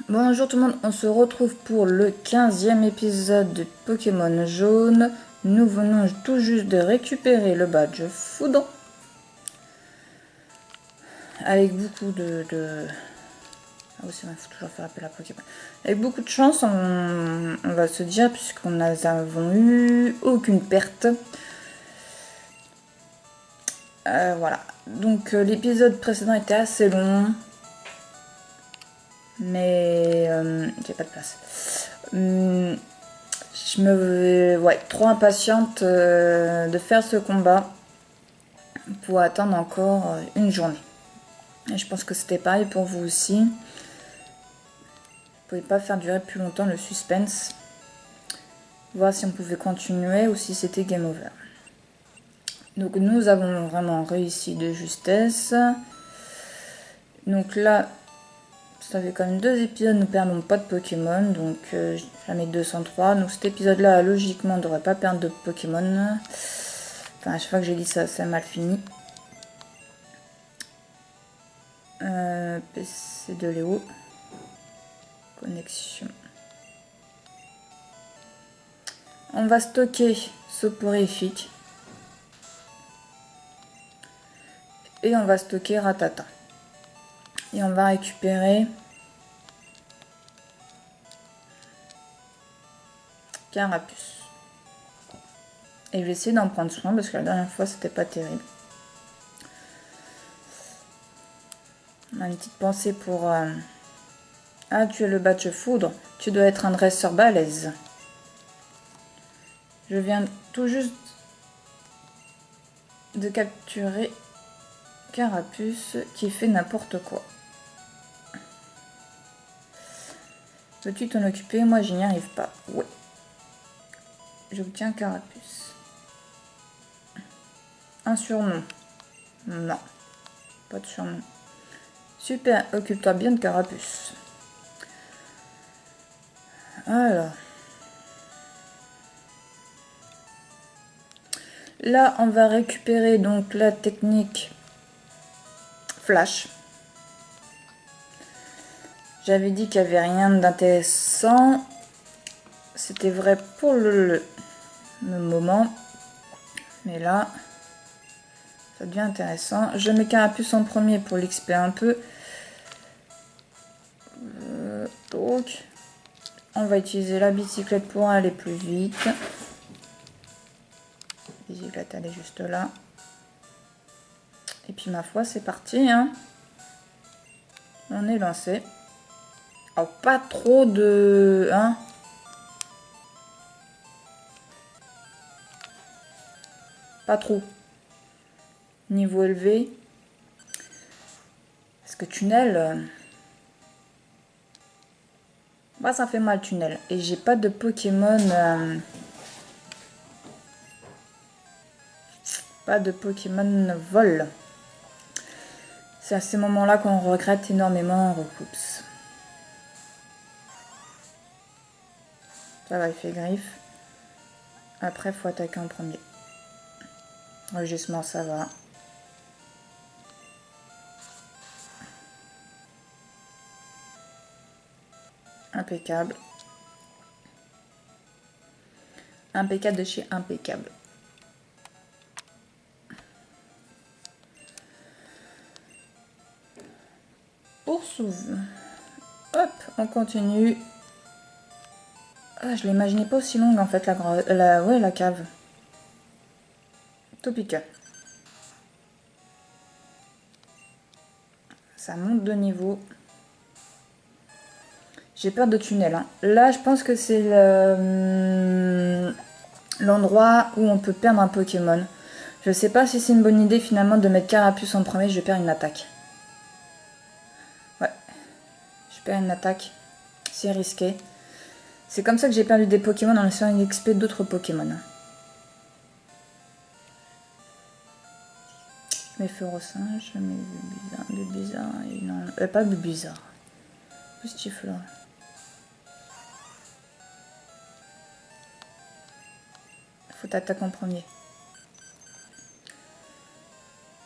Bonjour tout le monde, on se retrouve pour le 15e épisode de Pokémon Jaune. Nous venons tout juste de récupérer le badge foudre. Avec beaucoup Ah oui c'est vrai, il faut toujours faire appel à Pokémon. Avec beaucoup de chance, on va se dire, puisqu'on n'avons eu aucune perte. Voilà, donc l'épisode précédent était assez long. Mais j'ai pas de place. Je me trop impatiente de faire ce combat pour attendre encore une journée. Et je pense que c'était pareil pour vous aussi. Vous pouvez pas faire durer plus longtemps le suspense. Voir si on pouvait continuer ou si c'était game over. Donc nous avons vraiment réussi de justesse. Donc là, ça fait quand même 2 épisodes, nous perdons pas de Pokémon, donc jamais 203. Donc cet épisode-là, logiquement, on ne devrait pas perdre de Pokémon. Enfin, à chaque fois que j'ai dit ça, c'est mal fini. PC de Léo. Connexion. On va stocker Soporifique. Et on va stocker Ratata. Et on va récupérer Carapuce. Et je vais essayer d'en prendre soin parce que la dernière fois c'était pas terrible. On a une petite pensée pour... Ah, tu es le badge foudre. Tu dois être un dresseur balèze. Je viens tout juste de capturer Carapuce qui fait n'importe quoi. Peux-tu t'en occuper? Moi, je n'y arrive pas. Ouais. J'obtiens Carapuce. Un surnom? Non. Pas de surnom. Super, occupe-toi bien de Carapuce. Alors. Là, on va récupérer donc la technique Flash. J'avais dit qu'il n'y avait rien d'intéressant. C'était vrai pour le moment. Mais là, ça devient intéressant. Je mets Carapuce en premier pour l'XP un peu. Donc, on va utiliser la bicyclette pour aller plus vite. La bicyclette, elle est juste là. Et puis, ma foi, c'est parti. Hein. On est lancé. Oh, pas trop de... Hein. Pas trop. Niveau élevé. Parce que tunnel... Moi, ça fait mal, tunnel. Et j'ai pas de Pokémon... Pas de Pokémon vol. C'est à ces moments-là qu'on regrette énormément Recoups. Ça va, il fait griffe. Après, il faut attaquer en premier. Rugissement, ça va. Impeccable. Impeccable de chez impeccable. Poursuivre. Hop, on continue. Ah, je l'imaginais pas aussi longue en fait, la cave. Topica. Ça monte de niveau. J'ai peur de tunnel. Hein. Là, je pense que c'est l'endroit où on peut perdre un Pokémon. Je sais pas si c'est une bonne idée finalement de mettre Carapuce en premier, je perds une attaque. Ouais, je perds une attaque. C'est risqué. C'est comme ça que j'ai perdu des Pokémon en laissant une XP d'autres Pokémon. Je mets Ferocinge, je mets Bulbizarre et non... pas Bulbizarre. Pustifleur. Faut t'attaquer en premier.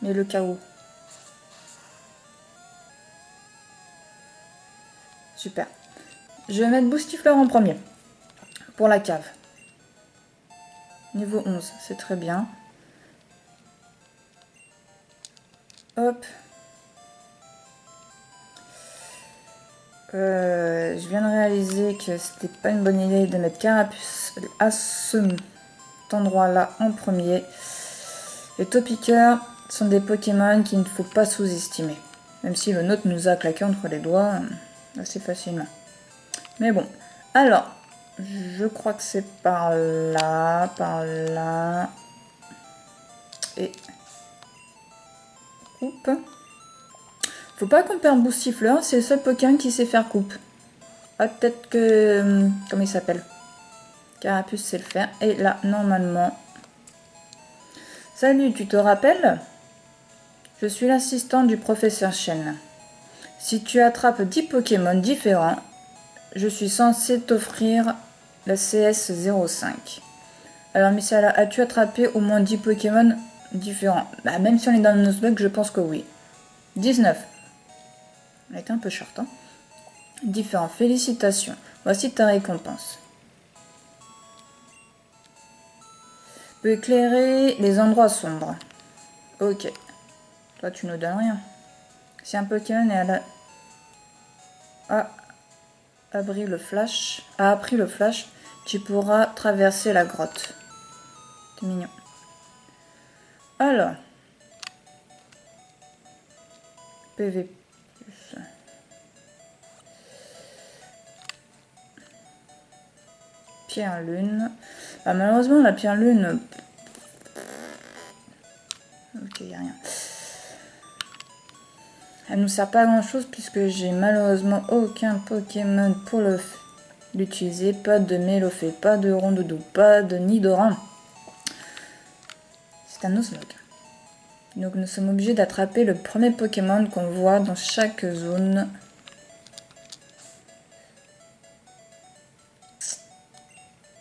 Mais le chaos. Super. Je vais mettre Boostifleur en premier. Pour la cave. Niveau 11, c'est très bien. Hop. Je viens de réaliser que c'était pas une bonne idée de mettre Carapuce à cet endroit-là en premier. Les Topiqueurs sont des Pokémon qu'il ne faut pas sous-estimer. Même si le nôtre nous a claqué entre les doigts assez facilement. Mais bon. Alors, je crois que c'est par là, et coupe. Faut pas qu'on perde Boostifleur, c'est le seul Pokémon qui sait faire coupe. Ah, peut-être que... comment il s'appelle? Carapuce sait le faire. Et là, normalement... Salut, tu te rappelles? Je suis l'assistant du professeur Chen. Si tu attrapes 10 Pokémon différents, je suis censé t'offrir la CS05. Alors, Missala, as-tu attrapé au moins 10 Pokémon différents? Bah, même si on est dans le Nuzlocke, je pense que oui. 19. On a été un peu short, hein. Différents. Félicitations. Voici ta récompense. Peut éclairer les endroits sombres. Ok. Toi, tu nous donnes rien. Si un Pokémon est à la... a appris le flash, tu pourras traverser la grotte. C'est mignon. Alors. PV+. Pierre lune. Ah, malheureusement, la pierre lune... Ok, y a rien. Elle nous sert pas à grand chose puisque j'ai malheureusement aucun Pokémon pour l'utiliser. Pas de Mélofée, pas de Rondoudou, pas de Nidoran. C'est un Nuzlocke. Donc nous sommes obligés d'attraper le premier Pokémon qu'on voit dans chaque zone.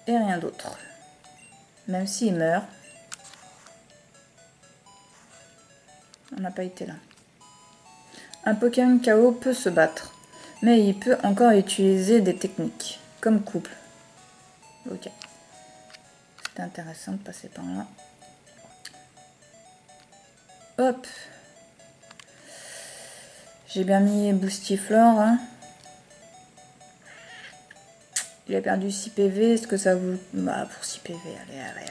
Et rien d'autre. Même s'il meurt. On n'a pas été là. Un Pokémon KO peut se battre. Mais il peut encore utiliser des techniques. Comme couple. Ok. C'était intéressant de passer par là. Hop. J'ai bien mis Boostifleur. Hein. Il a perdu 6 PV. Est-ce que ça vous... Bah, pour 6 PV, allez.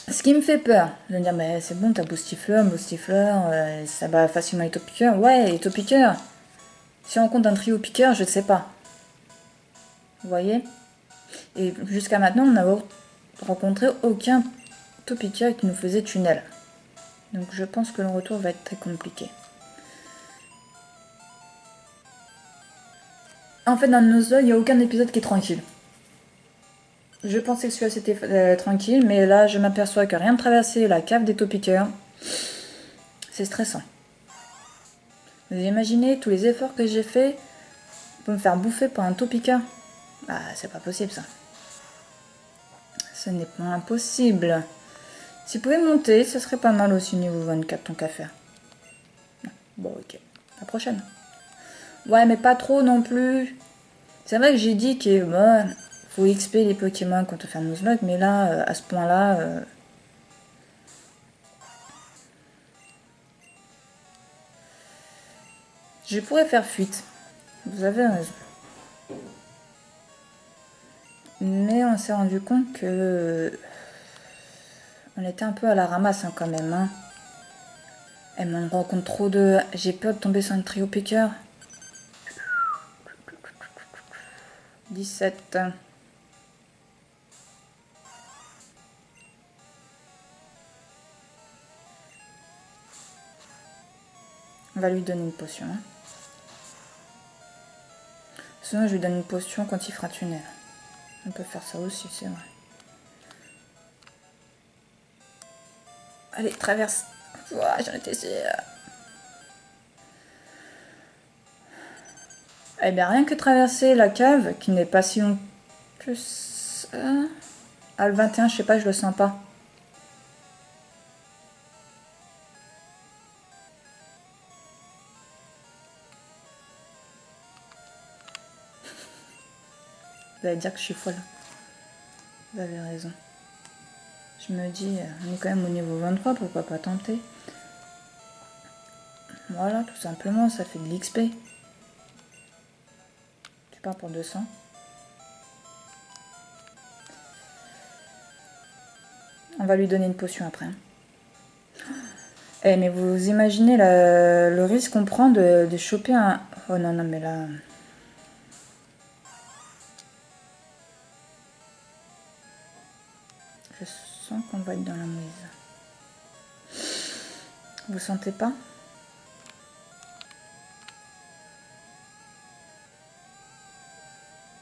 Ce qui me fait peur, je vais dire, mais c'est bon, t'as Boostifleur, ça bat facilement les Topiqueurs. Ouais, les Topiqueurs. Si on compte un trio piqueur, je ne sais pas. Vous voyez? Et jusqu'à maintenant, on n'a rencontré aucun Topiqueur qui nous faisait tunnel. Donc je pense que le retour va être très compliqué. En fait, dans le Nuzlocke, il n'y a aucun épisode qui est tranquille. Je pensais que celui-là c'était tranquille, mais là je m'aperçois que rien de traverser la cave des Topiqueurs, c'est stressant. Vous imaginez tous les efforts que j'ai fait pour me faire bouffer par un Topiqueur? Ah, c'est pas possible ça. Ce n'est pas impossible. Si vous pouvez monter, ce serait pas mal aussi niveau 24 tant qu'à faire. Bon, ok. La prochaine. Ouais, mais pas trop non plus. C'est vrai que j'ai dit que faut XP les Pokémon quand on fait un Nuzlocke, mais là, à ce point-là... je pourrais faire fuite. Vous avez raison. Mais on s'est rendu compte que... on était un peu à la ramasse hein, quand même. Hein. Et on rencontre trop de... J'ai peur de tomber sur un trio piqueur. 17. On va lui donner une potion. Hein. Sinon, je lui donne une potion quand il fera tunnel. On peut faire ça aussi, c'est vrai. Allez, traverse. Ouah, j'en étais sûre. Eh bien, rien que traverser la cave, qui n'est pas si long que ça... Ah, le 21, je sais pas, je le sens pas. Vous allez dire que je suis folle. Vous avez raison. Je me dis, on est quand même au niveau 23, pourquoi pas tenter? Voilà, tout simplement, ça fait de l'XP. Tu pars pour 200. On va lui donner une potion après. Eh, mais vous imaginez le risque qu'on prend de choper un... Oh non, non, mais là... Je sens qu'on va être dans la mouise. Vous sentez pas?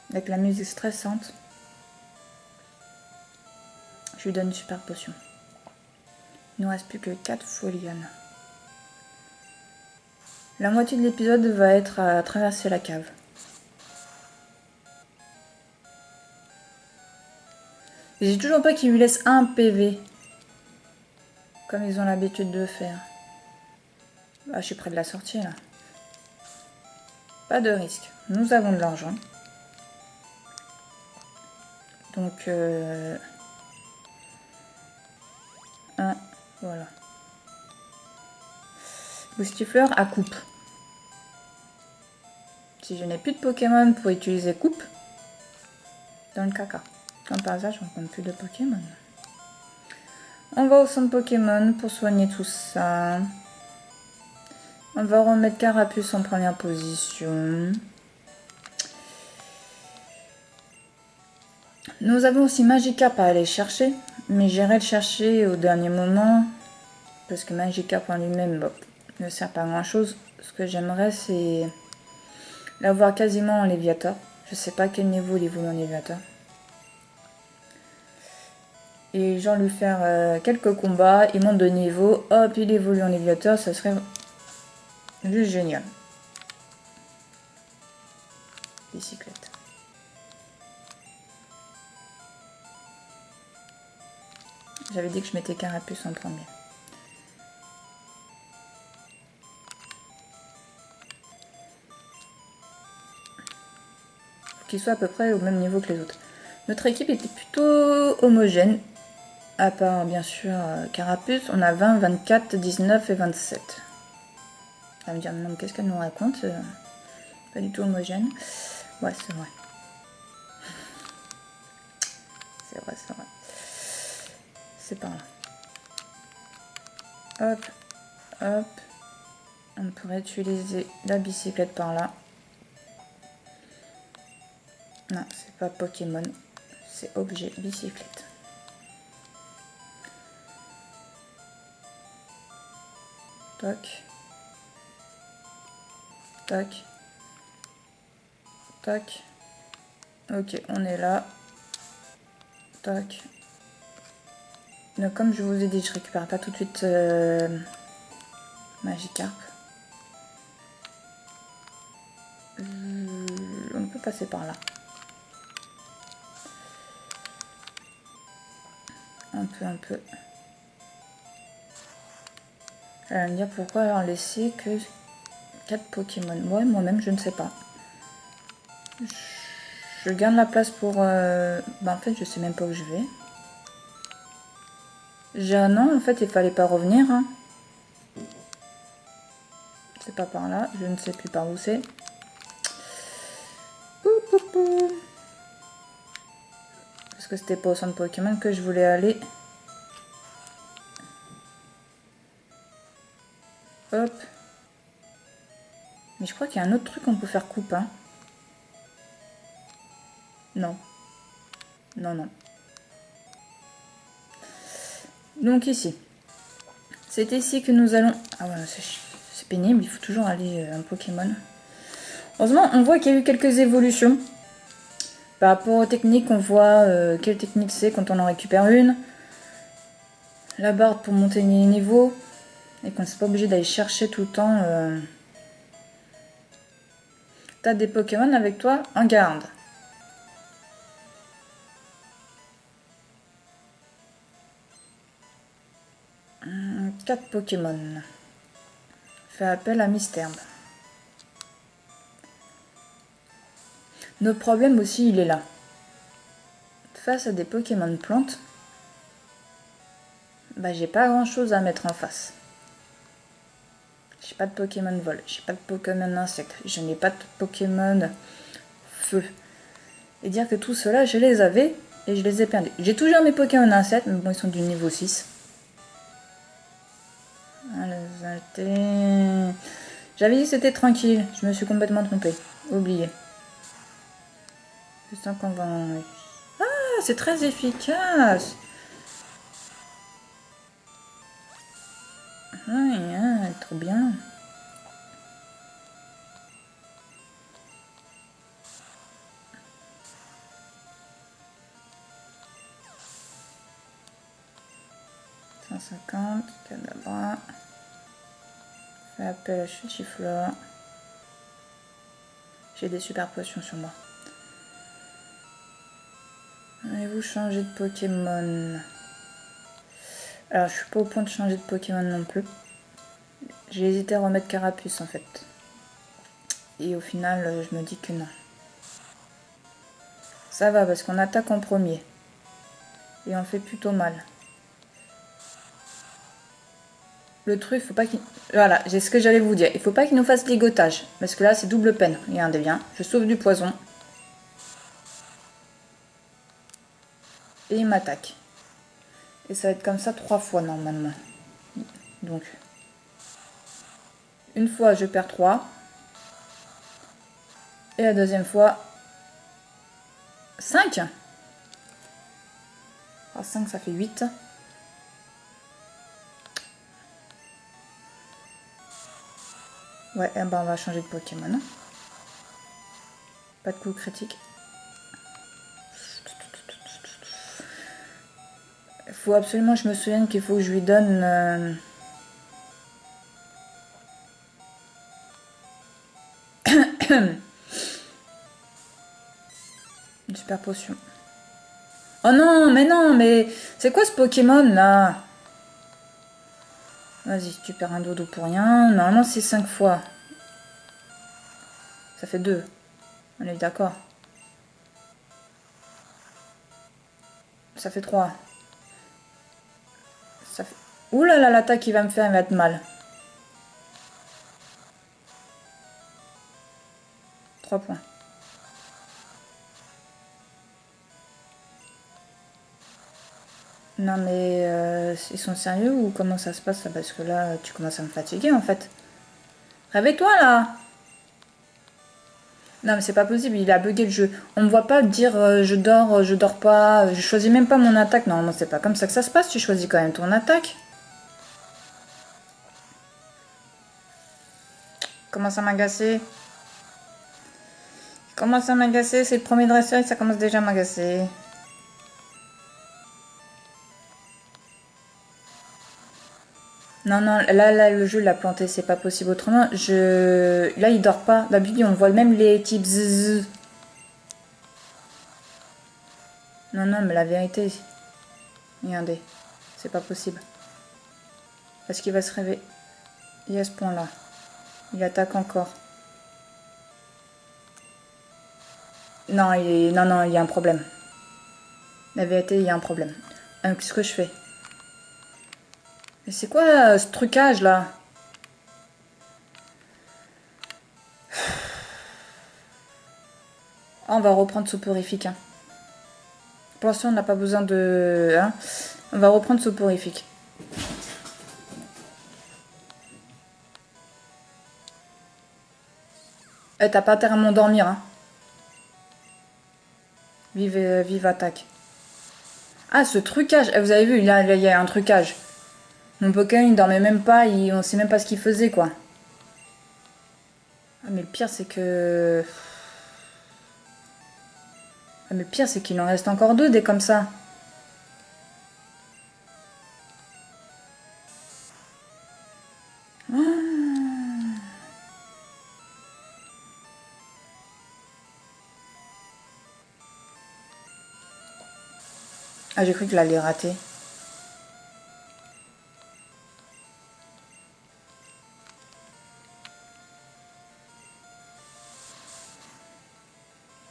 Avec la musique stressante. Je lui donne une super potion. Il ne nous reste plus que 4 foliones. La moitié de l'épisode va être à traverser la cave. J'ai toujours pas qu'il lui laisse un PV. Comme ils ont l'habitude de faire. Ah, je suis près de la sortie là. Pas de risque. Nous avons de l'argent. Donc, voilà. Boostifleur à coupe. Si je n'ai plus de Pokémon pour utiliser coupe, dans le caca. Comme par hasard, je ne rencontre plus de Pokémon. On va au centre Pokémon pour soigner tout ça. On va remettre Carapuce en première position. Nous avons aussi Magikarp à aller chercher, mais j'irai le chercher au dernier moment, parce que Magikarp en lui-même ne sert pas à grand chose. Ce que j'aimerais, c'est l'avoir quasiment en Léviator. Je sais pas à quel niveau il évolue en Léviator. Et genre lui faire quelques combats, il monte de niveau, hop, il évolue en Léviator, ça serait juste génial. Bicyclette. J'avais dit que je mettais Carapuce en premier. Faut qu'il soit à peu près au même niveau que les autres. Notre équipe était plutôt homogène. À part bien sûr Carapuce, on a 20, 24, 19 et 27. Ça va me dire, non, qu'est-ce qu'elle nous raconte? Pas du tout homogène. Ouais, c'est vrai. C'est vrai, c'est vrai. C'est par là. Hop, hop. On pourrait utiliser la bicyclette par là. Non, c'est pas Pokémon. C'est objet bicyclette. Toc. Tac. Tac. Ok, on est là. Tac. Donc, comme je vous ai dit, je récupère pas tout de suite Magikarp. On peut passer par là. Un peu. Elle va me dire pourquoi leur laisser que 4 Pokémon. Moi-même, je ne sais pas. Je garde la place pour... en fait, je sais même pas où je vais. J'ai un an, en fait, il fallait pas revenir. Hein. C'est pas par là. Je ne sais plus par où c'est. Parce que c'était pas au centre Pokémon que je voulais aller. Hop. Mais je crois qu'il y a un autre truc qu'on peut faire coupe. Hein. Non. Non. Donc ici. C'est ici que nous allons... Ah ouais, c'est pénible. Il faut toujours aller un Pokémon. Heureusement, on voit qu'il y a eu quelques évolutions. Par rapport aux techniques, on voit quelle technique c'est quand on en récupère une. La barre pour monter les niveaux. Et qu'on n'est pas obligé d'aller chercher tout le temps. T'as des Pokémon avec toi en garde. Quatre Pokémon. Fais appel à Misterbe. Notre problème aussi, il est là. face à des Pokémon plantes, bah j'ai pas grand chose à mettre en face. J'ai pas de Pokémon vol, j'ai pas de Pokémon insecte, je n'ai pas de Pokémon feu. Et dire que tout cela, je les avais et je les ai perdus. J'ai toujours mes Pokémon insectes, mais bon, ils sont du niveau 6. J'avais dit que c'était tranquille, je me suis complètement trompée. Oublié. C'est ça qu'on va... Ah, c'est très efficace. Ouais, trop bien. $150, Cadabra. Fais appel à Chutiflore. J'ai des super potions sur moi. Allez-vous changer de Pokémon? Alors, je suis pas au point de changer de Pokémon non plus. J'ai hésité à remettre Carapuce en fait. Et au final, je me dis que non. Ça va parce qu'on attaque en premier. Et on fait plutôt mal. Le truc, faut pas qu'il... Voilà, c'est ce que j'allais vous dire. Il faut pas qu'il nous fasse ligotage. Parce que là, c'est double peine. Regardez bien. Je sauve du poison. Et il m'attaque. Et ça va être comme ça 3 fois normalement. Donc, une fois, je perds 3. Et la deuxième fois, 5. Ah, 5, ça fait 8. Ouais, eh ben on va changer de Pokémon. Pas de coup critique. Il faut absolument que je me souvienne qu'il faut que je lui donne... une super potion. Oh non, mais c'est quoi ce Pokémon là? Vas-y, tu perds un dodo pour rien. Normalement, c'est 5 fois. Ça fait 2. On est d'accord. Ça fait 3. Ça fait... Ouh là là, l'attaque qu'il va me faire, il va être mal. 3 points. Non mais ils sont sérieux ou comment ça se passe là? Parce que là, tu commences à me fatiguer en fait. Réveille-toi là! Non mais c'est pas possible, il a bugué le jeu. On me voit pas dire je dors pas, je choisis même pas mon attaque. Normalement c'est pas comme ça que ça se passe, tu choisis quand même ton attaque. Commence à m'agacer. Commence à m'agacer, c'est le premier dresseur et ça commence déjà à m'agacer. Non, non, là, le jeu l'a planté, c'est pas possible autrement. Là, il dort pas. D'habitude, on voit même les types zzz. Non, non, mais la vérité, regardez, c'est pas possible. Parce qu'il va se réveiller. Il y a ce point-là. Il attaque encore. Non, non, il y a un problème. La vérité, il y a un problème. Qu'est-ce que je fais? Mais c'est quoi ce trucage là? Ah, on va reprendre soporifique. Hein. Pour l'instant, on n'a pas besoin de... Hein. On va reprendre soporifique. T'as pas intérêt à m'endormir. Hein. Vive attaque. Ah, ce trucage. Vous avez vu, il y a un trucage. Mon Pokémon, il dormait même pas. On sait même pas ce qu'il faisait, quoi. Ah, mais le pire, c'est que... Ah, mais le pire, c'est qu'il en reste encore 2 des comme ça. Ah, j'ai cru qu'il allait rater.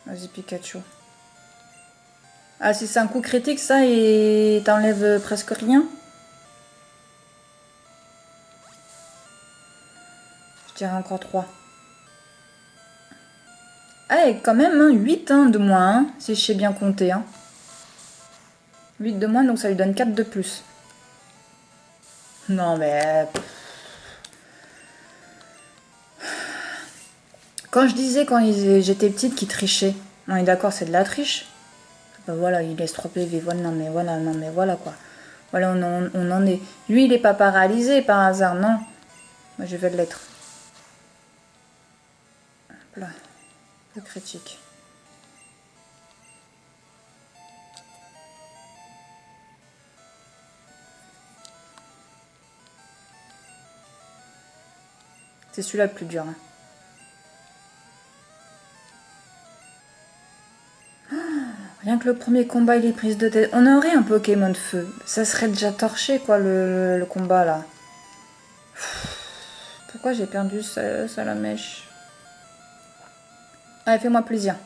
Vas-y, Pikachu. Ah, si c'est un coup critique, ça, et t'enlèves presque rien. Je dirais encore 3. Ah, et quand même, hein, 8 hein, de moins, hein, si je sais bien compter. Hein. 8 de moins, donc ça lui donne 4 de plus. Non, mais... Quand je disais, quand j'étais petite, qu'il trichait. On est d'accord, c'est de la triche. Ben voilà, il laisse 3 PV. Voilà, non, mais voilà, quoi. Voilà, on en est. Lui, il est pas paralysé par hasard, non. Moi, je vais l'être. Là, le critique. C'est celui-là le plus dur. Hein. Rien que le premier combat, il est prise de tête. On aurait un Pokémon feu. Ça serait déjà torché, quoi, le combat, là. Pourquoi j'ai perdu ça la mèche? Allez, fais-moi plaisir.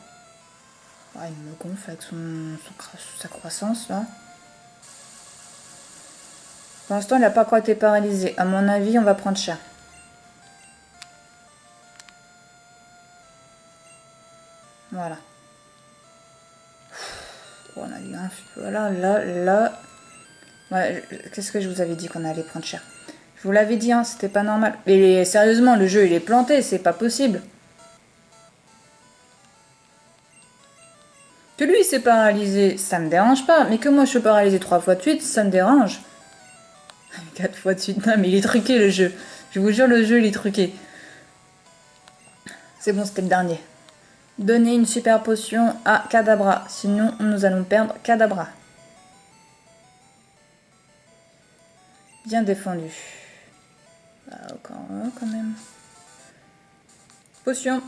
Ah, il me gonfle avec sa croissance, là. Pour l'instant, il n'a pas encore été paralysé. À mon avis, on va prendre cher. Voilà. On a eu un... Voilà, là... Ouais, qu'est-ce que je vous avais dit qu'on allait prendre cher? Je vous l'avais dit, hein, c'était pas normal. Mais sérieusement, le jeu, il est planté, c'est pas possible. Que lui, il s'est paralysé, ça me dérange pas. Mais que moi, je suis paralysée 3 fois de suite, ça me dérange. 4 fois de suite, non, mais il est truqué, le jeu. Je vous jure, le jeu, il est truqué. C'est bon, c'était le dernier. Donnez une super potion à Kadabra, sinon nous allons perdre Kadabra. Bien défendu. Ah, encore un quand même. Potion.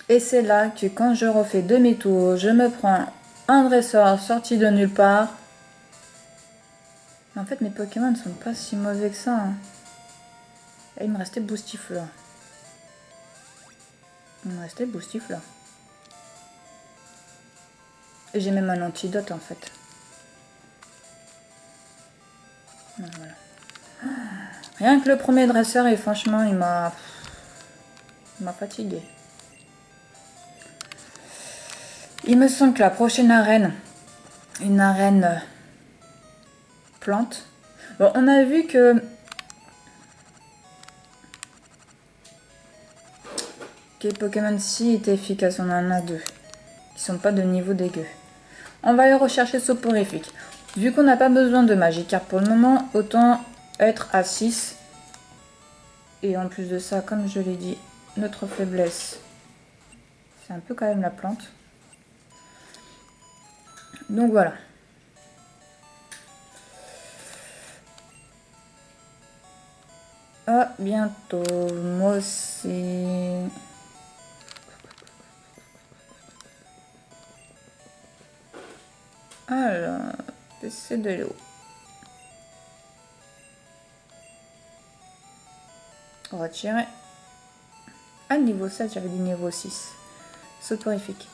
Et c'est là que quand je refais demi-tour, je me prends un dresseur sorti de nulle part. Mais en fait, mes Pokémon ne sont pas si mauvais que ça. Hein. Et il me restait Boostifleur. Il me restait Boostifleur. Et j'ai même un antidote en fait. Voilà. Rien que le premier dresseur, et franchement, il m'a fatigué. Il me semble que la prochaine arène, une arène plante. Bon, on a vu que les Pokémon si étaient efficaces, on en a 2. Qui sont pas de niveau dégueu. On va aller rechercher soporifique. Vu qu'on n'a pas besoin de Magikarp pour le moment, autant être à 6. Et en plus de ça, comme je l'ai dit, notre faiblesse, c'est un peu quand même la plante. Donc voilà. À bientôt. Moi aussi. Alors, c'est de l'eau. Retirer. Ah, niveau 7, j'avais dit niveau 6. Soporifique.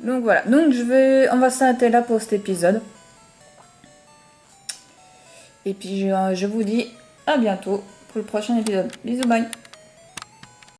Donc voilà. Donc on va s'arrêter là pour cet épisode. Et puis je vous dis à bientôt pour le prochain épisode. Bisous, bye.